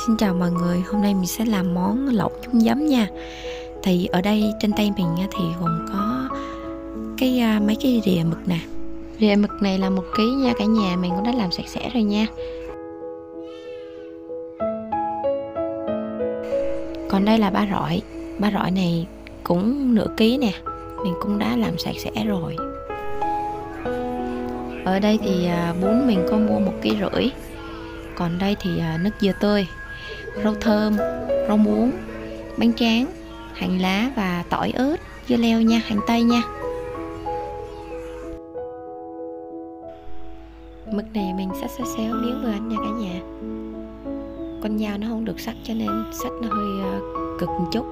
Xin chào mọi người, hôm nay mình sẽ làm món lẩu trứng giấm nha. Thì ở đây trên tay mình thì gồm có mấy cái rìa mực nè. Rìa mực này là 1 ký nha cả nhà, mình cũng đã làm sạch sẽ rồi nha. Còn đây là ba rọi này cũng nửa ký nè, mình cũng đã làm sạch sẽ rồi. Ở đây thì bún mình có mua 1,5 ký. Còn đây thì nước dừa tươi, rau thơm, rau muống, bánh tráng, hành lá và tỏi ớt, dưa leo nha, hành tây nha. Mực này mình xắt xéo miếng vừa ăn nha cả nhà. Con dao nó không được sắc cho nên xắt nó hơi cực một chút.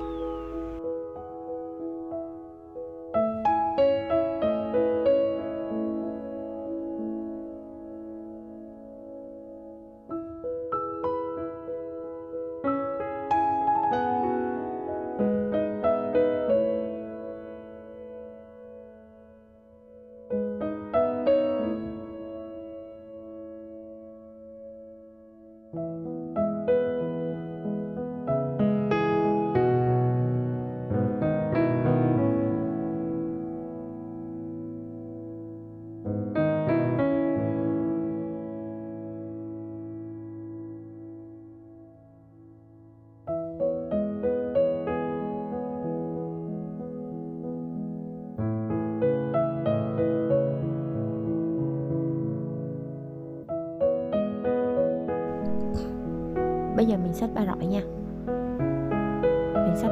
Bây giờ mình xắt ba rọi nha. Mình xắt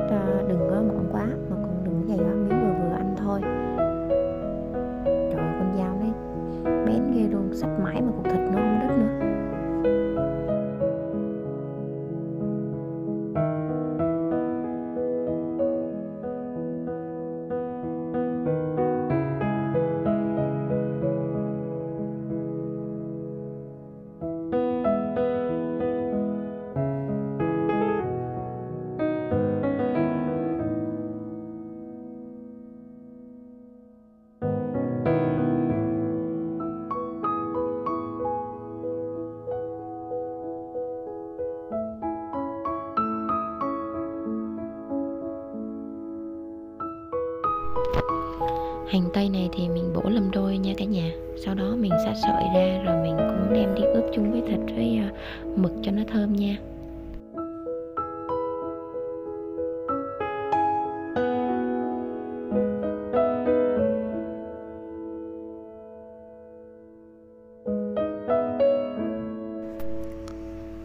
đừng có mỏng quá mà cũng đừng có dày quá, miếng vừa vừa ăn thôi. Trời ơi, con dao đấy bén ghê luôn, xắt mãi mà cục thịt nó không đứt nữa. Hành tây này thì mình bổ làm đôi nha cả nhà. Sau đó mình xắt sợi ra rồi mình cũng đem đi ướp chung với thịt với mực cho nó thơm nha.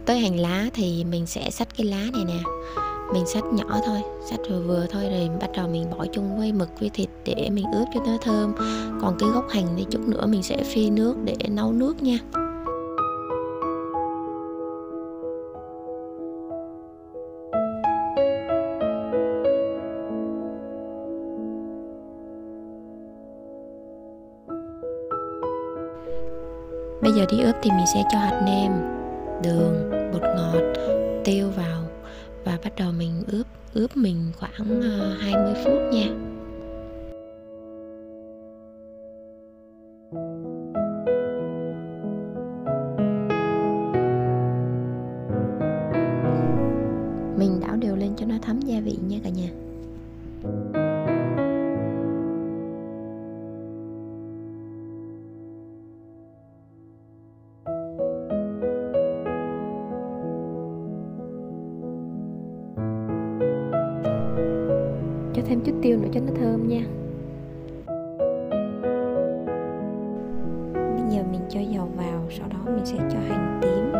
Tới hành lá thì mình sẽ xắt cái lá này nè. Mình xắt nhỏ thôi, xắt vừa vừa thôi, rồi bắt đầu mình bỏ chung với mực với thịt để mình ướp cho nó thơm. Còn cái gốc hành thì chút nữa mình sẽ phi nước để nấu nước nha. Bây giờ đi ướp thì mình sẽ cho hạt nêm, đường, bột ngọt, tiêu vào và bắt đầu mình ướp mình khoảng 20 phút nha. Mình đảo đều lên cho nó thấm gia vị nha cả nhà. Cho thêm chút tiêu nữa cho nó thơm nha. Bây giờ mình cho dầu vào, sau đó mình sẽ cho hành tím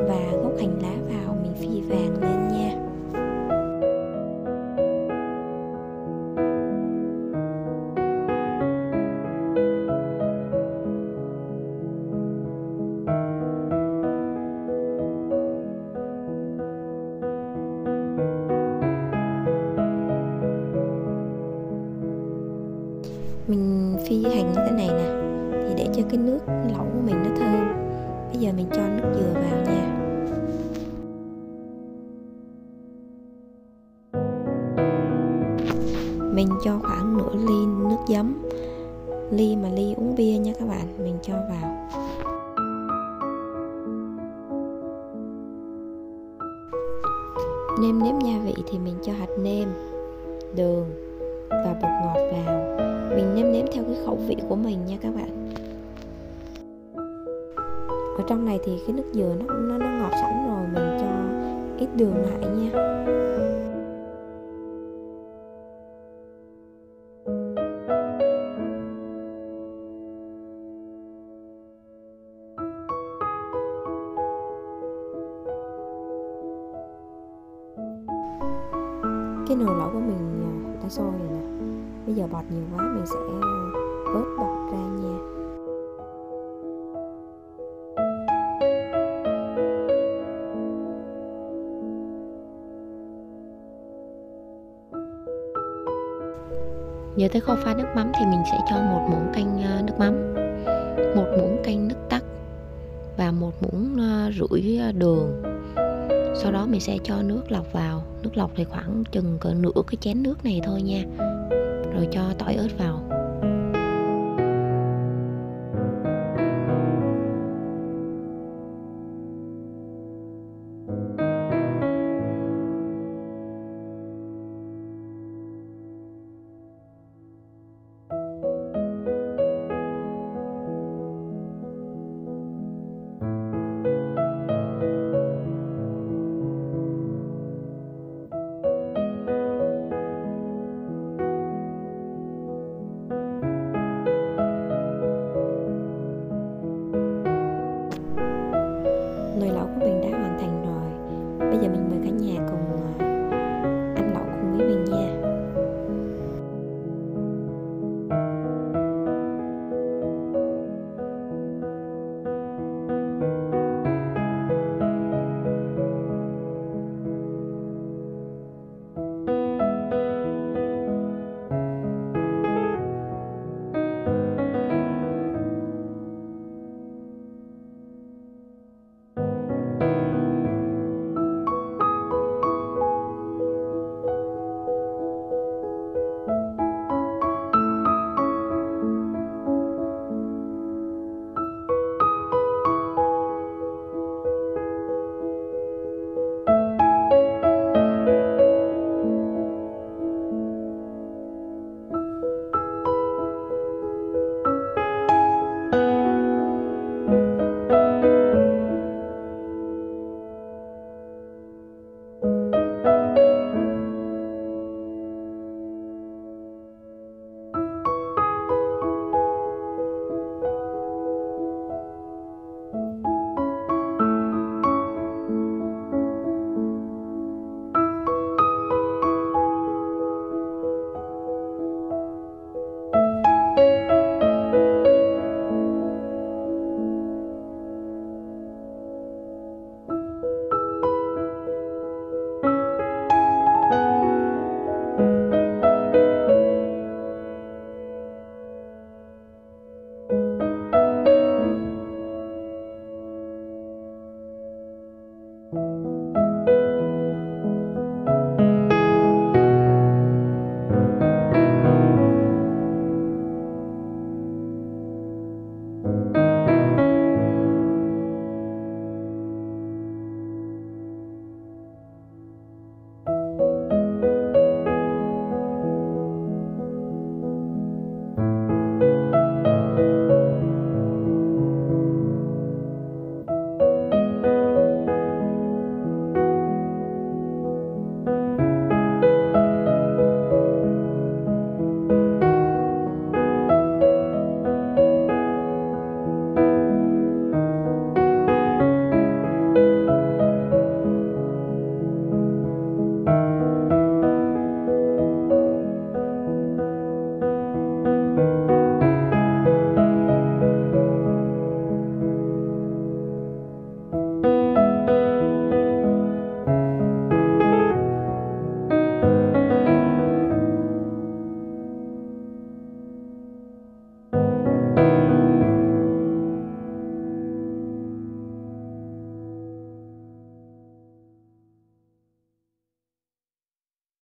và gốc hành lá vào, mình phi vàng lên nha. Mình phi hành như thế này nè thì để cho cái nước lẩu của mình nó thơm. Bây giờ mình cho nước dừa vào nha. Mình cho khoảng nửa ly nước giấm, ly mà ly uống bia nha các bạn, mình cho vào. Nêm nếm gia vị thì mình cho hạt nêm, đường và bột ngọt vào. Mình nêm nếm theo cái khẩu vị của mình nha các bạn. Ở trong này thì cái nước dừa nó ngọt sẵn rồi, mình cho ít đường lại nha. Cái nồi lẩu của mình đã sôi rồi nè. Bây giờ bọt nhiều quá mình sẽ vớt bọt ra nha. Giờ tới khâu pha nước mắm thì mình sẽ cho 1 muỗng canh nước mắm, 1 muỗng canh nước tắc và 1 muỗng rưỡi đường. Sau đó mình sẽ cho nước lọc vào. Nước lọc thì khoảng chừng cỡ nửa cái chén nước này thôi nha. Rồi cho tỏi ớt vào. Nồi lẩu của mình đã hoàn thành rồi. Bây giờ mình mời cả nhà cùng ăn lẩu cùng với mình nha.